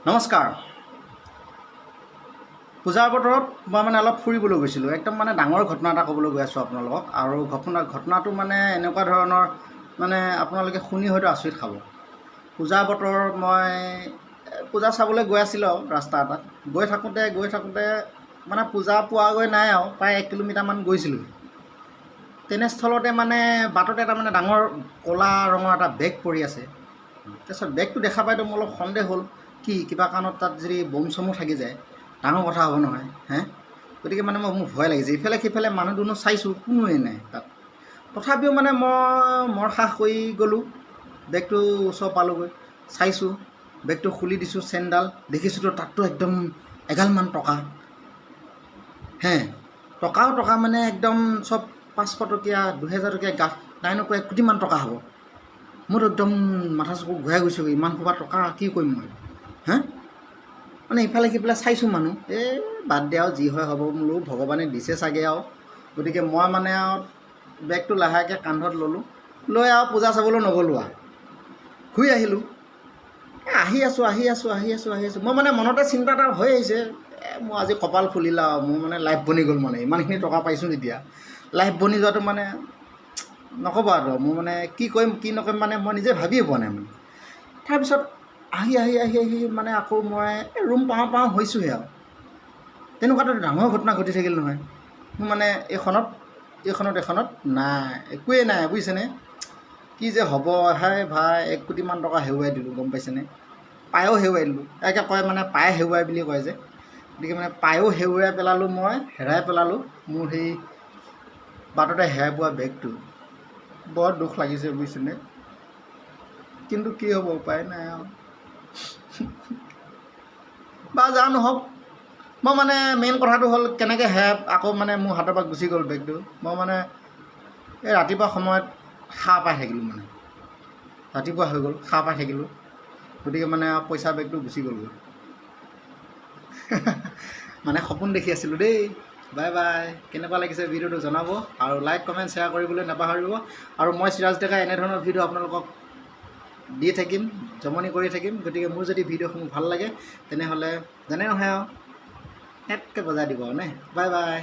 নমস্কাৰ। পূজাৰ বতৰত মই মানে অলপ ফুৰিবলৈ গৈছিলোঁ। একদম মানে ডাঙৰ ঘটনা এটা ক'বলৈ গৈ আছোঁ আপোনালোকক। আৰু ঘটনাটো মানে এনেকুৱা ধৰণৰ, মানে আপোনালোকে শুনি হয়তো আচৰিত খাব। পূজাৰ বতৰত মই পূজা চাবলৈ গৈ আছিলোঁ আৰু ৰাস্তা এটাত। গৈ থাকোঁতে মানে পূজা পোৱাগৈ নাই আৰু প্ৰায় 1 কিলোমিটাৰমান গৈছিলোঁ। তেনেস্থলতে মানে বাটতে এটা মানে ডাঙৰ ক'লা ৰঙৰ এটা বেগ পৰি আছে। তাৰপিছত বেগটো দেখা পাইতো মোৰ অলপ সন্দেহ হ'ল, কি কিবা কাৰণত তাত যদি বম চমো থাকি যায় ডাঙৰ কথা হ'ব নহয়, গতিকে মানে মোৰ ভয় লাগিছে। ইফালে সিফালে মানুহ দুনুহ চাইছোঁ, কোনোৱে নাই তাত। তথাপিও মানে মই মৰসাহ কৰি গ'লোঁ, বেগটো ওচৰ পালোঁগৈ, চাইছোঁ, বেগটো খুলি দিছোঁ, চেইনডাল দেখিছোঁতো তাততো একদম এগালমান টকা, টকা মানে একদম চব 500 টকীয়া 2000 টকীয়া গাঁঠ, নাই নকৰা 1 কোটিমান টকা হ'ব। মোৰতো একদম মাথা চকু ঘূৰাই গৈছেগৈ, ইমান সোপা টকা কি কৰিম মই, মানে ইফালে সিফালে চাইছোঁ মানুহ, বাদ দে আৰু যি হয় হ'ব বোলো, ভগৱানে দিছে চাগে আৰু। গতিকে মই মানে আৰু বেগটো লাহেকৈ কান্ধত ল'লোঁ, লৈ আৰু পূজা চাবলৈ নগ'লোঁ আৰু ঘূৰি আহিলোঁ। আহি আছোঁ মই মানে মনতে চিন্তা এটা হৈ আহিছে, মোৰ আজি কপাল ফুলিলা আৰু মোৰ মানে লাইফ বনি গ'ল। মানে ইমানখিনি টকা পাইছোঁ যেতিয়া লাইফ বনি যোৱাটো মানে নক'ব আৰু, মোৰ মানে কি কৰিম কি নকৰিম মানে মই নিজে ভাবিয়ে পোৱা নাই মানে। তাৰপিছত আহি মানে আকৌ মই ৰুম পাওঁ হৈছোঁহে আৰু তেনেকুৱাতো ডাঙৰ ঘটনা ঘটি থাকিল নহয়। মোৰ মানে এইখনত নাই, একোৱেই নাই, বুজিছেনে? কি যে হ'ব, ভাই 1 কোটিমান টকা হেৰুৱাই দিলোঁ, গম পাইছেনে? পায়ো হেৰুৱাই দিলোঁ, একে কয় মানে পায়ে হেৰুৱাই বুলি কয় যে, গতিকে মানে পায়ো হেৰুৱাই পেলালোঁ, মই হেৰাই পেলালোঁ মোৰ সেই বাটতে হেৰাই পোৱা বেগটো। বৰ দুখ লাগিছে, বুজিছেনে? কিন্তু কি হ'ব, উপায় নাই আৰু। বাৰু যা নহওক, মই মানে মেইন কথাটো হ'ল কেনেকৈ আকৌ মানে মোৰ হাতৰ পৰা গুচি গ'ল বেগটো। মই মানে এই ৰাতিপুৱা সময়ত সাৰ পাই থাকিলোঁ, মানে ৰাতিপুৱা হৈ গ'ল, সাৰ পাই থাকিলোঁ, গতিকে মানে পইচা বেগটো গুচি গ'লগৈ। মানে সপোন দেখি আছিলোঁ দেই। Bye bye. কেনেকুৱা লাগিছে ভিডিঅ'টো জনাব, আৰু লাইক কমেণ্ট শ্বেয়াৰ কৰিবলৈ নাপাহৰিব। আৰু মই চিৰাজ ডেকা এনেধৰণৰ ভিডিঅ' আপোনালোকক দি থাকিম, জমনি কৰি থাকিম। গতিকে মোৰ যদি ভিডিঅ'সমূহ ভাল লাগে তেনেহ'লে যেনে নহয় আৰু হেটকৈ বজাই দিব আৰু নে। Bye bye.